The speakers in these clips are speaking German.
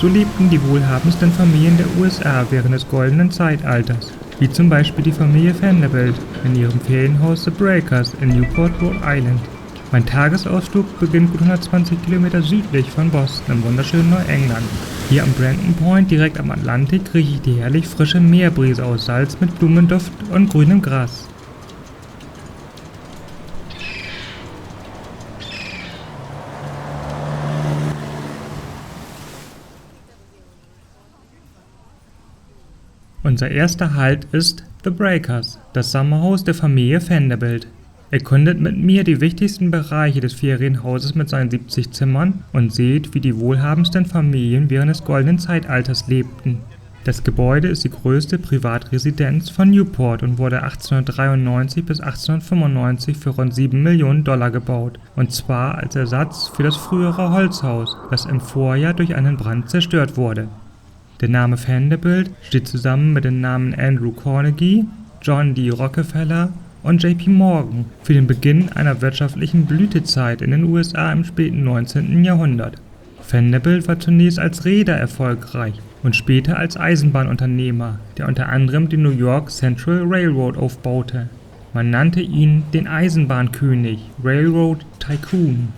So lebten die wohlhabendsten Familien der USA während des Goldenen Zeitalters, wie zum Beispiel die Familie Vanderbilt in ihrem Ferienhaus The Breakers in Newport, Rhode Island. Mein Tagesausflug beginnt gut 120 Kilometer südlich von Boston im wunderschönen Neuengland. Hier am Brandon Point, direkt am Atlantik, rieche ich die herrlich frische Meerbrise aus Salz mit Blumenduft und grünem Gras. Unser erster Halt ist The Breakers, das Sommerhaus der Familie Vanderbilt. Erkundet mit mir die wichtigsten Bereiche des Ferienhauses mit seinen 70 Zimmern und seht, wie die wohlhabendsten Familien während des Goldenen Zeitalters lebten. Das Gebäude ist die größte Privatresidenz von Newport und wurde 1893 bis 1895 für rund $7 Millionen gebaut, und zwar als Ersatz für das frühere Holzhaus, das im Vorjahr durch einen Brand zerstört wurde. Der Name Vanderbilt steht zusammen mit den Namen Andrew Carnegie, John D. Rockefeller und JP Morgan für den Beginn einer wirtschaftlichen Blütezeit in den USA im späten 19. Jahrhundert. Vanderbilt war zunächst als Reeder erfolgreich und später als Eisenbahnunternehmer, der unter anderem die New York Central Railroad aufbaute. Man nannte ihn den Eisenbahnkönig, Railroad Tycoon.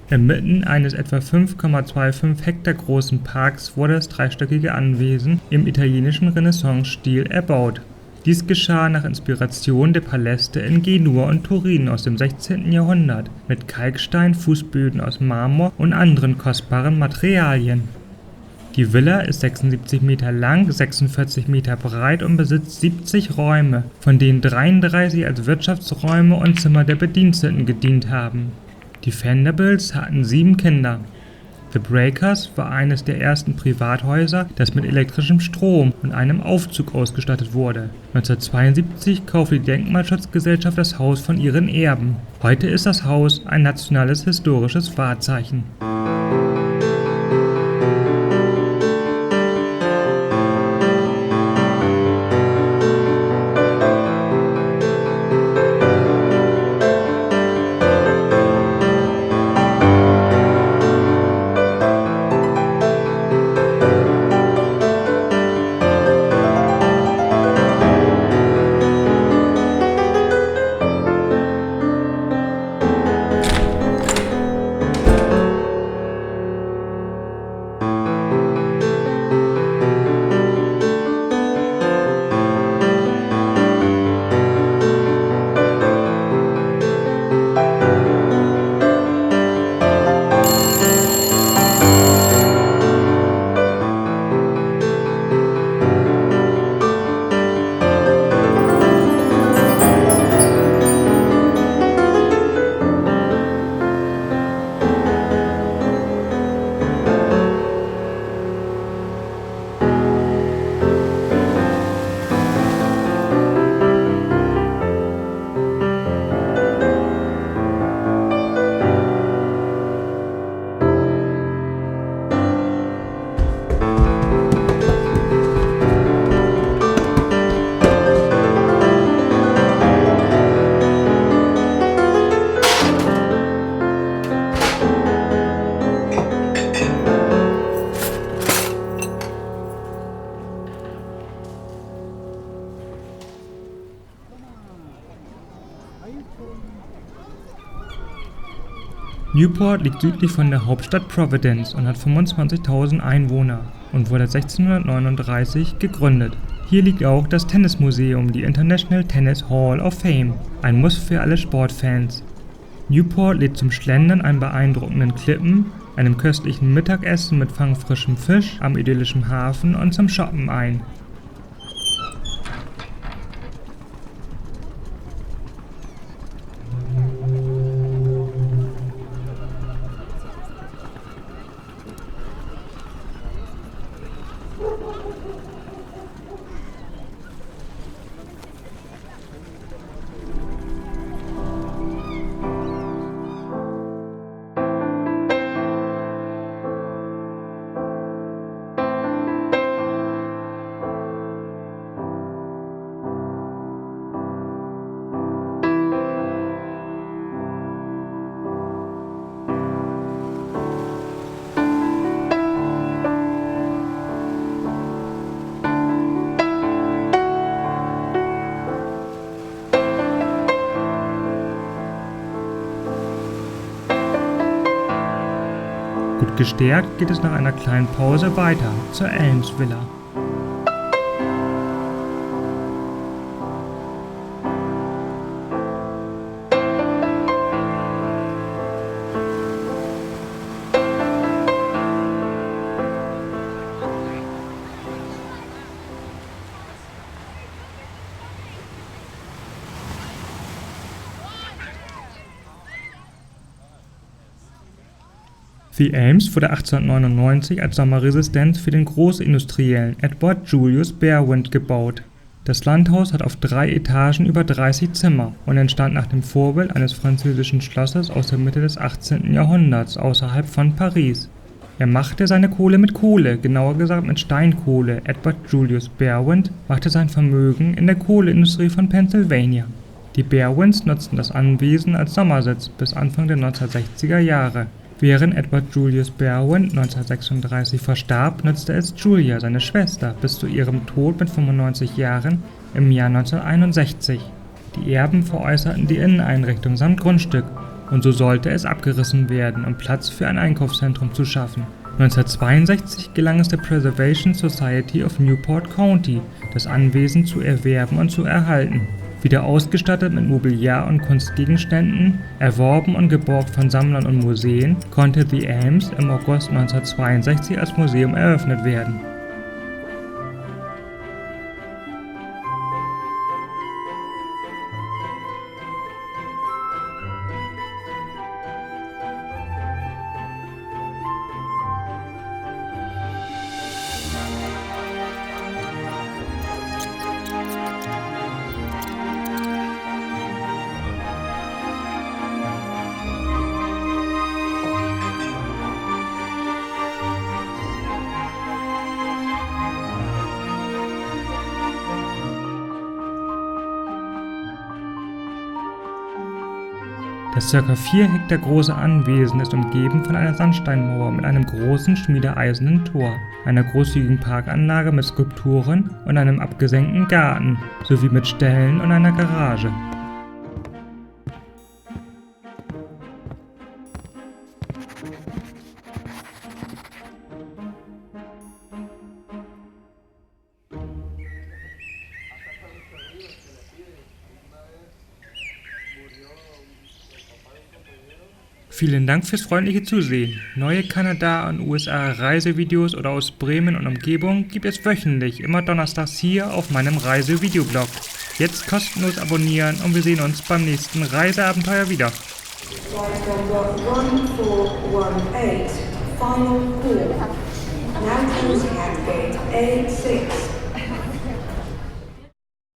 Inmitten eines etwa 5,25 Hektar großen Parks wurde das dreistöckige Anwesen im italienischen Renaissance-Stil erbaut. Dies geschah nach Inspiration der Paläste in Genua und Turin aus dem 16. Jahrhundert mit Kalkstein-Fußböden aus Marmor und anderen kostbaren Materialien. Die Villa ist 76 Meter lang, 46 Meter breit und besitzt 70 Räume, von denen 33 als Wirtschaftsräume und Zimmer der Bediensteten gedient haben. Die Vanderbilts hatten 7 Kinder. The Breakers war eines der ersten Privathäuser, das mit elektrischem Strom und einem Aufzug ausgestattet wurde. 1972 kaufte die Denkmalschutzgesellschaft das Haus von ihren Erben. Heute ist das Haus ein nationales historisches Wahrzeichen. Newport liegt südlich von der Hauptstadt Providence und hat 25.000 Einwohner und wurde 1639 gegründet. Hier liegt auch das Tennismuseum, die International Tennis Hall of Fame, ein Muss für alle Sportfans. Newport lädt zum Schlendern an beeindruckenden Klippen, einem köstlichen Mittagessen mit fangfrischem Fisch am idyllischen Hafen und zum Shoppen ein. Gestärkt geht es nach einer kleinen Pause weiter zur Elms Villa. The Elms wurde 1899 als Sommerresidenz für den Großindustriellen Edward Julius Bearwind gebaut. Das Landhaus hat auf 3 Etagen über 30 Zimmer und entstand nach dem Vorbild eines französischen Schlosses aus der Mitte des 18. Jahrhunderts außerhalb von Paris. Er machte seine Kohle mit Kohle, genauer gesagt mit Steinkohle. Edward Julius Bearwind machte sein Vermögen in der Kohleindustrie von Pennsylvania. Die Bearwinds nutzten das Anwesen als Sommersitz bis Anfang der 1960er Jahre. Während Edward Julius Bearwind 1936 verstarb, nutzte es Julia, seine Schwester, bis zu ihrem Tod mit 95 Jahren im Jahr 1961. Die Erben veräußerten die Inneneinrichtung samt Grundstück und so sollte es abgerissen werden, um Platz für ein Einkaufszentrum zu schaffen. 1962 gelang es der Preservation Society of Newport County, das Anwesen zu erwerben und zu erhalten. Wieder ausgestattet mit Mobiliar und Kunstgegenständen, erworben und geborgt von Sammlern und Museen, konnte The Elms im August 1962 als Museum eröffnet werden. Das ca. 4 Hektar große Anwesen ist umgeben von einer Sandsteinmauer mit einem großen schmiedeeisernen Tor, einer großzügigen Parkanlage mit Skulpturen und einem abgesenkten Garten, sowie mit Ställen und einer Garage. Vielen Dank fürs freundliche Zusehen. Neue Kanada- und USA-Reisevideos oder aus Bremen und Umgebung gibt es wöchentlich, immer donnerstags hier auf meinem Reisevideoblog. Jetzt kostenlos abonnieren und wir sehen uns beim nächsten Reiseabenteuer wieder. Flight number 1418, final call. Now closing at gate A6.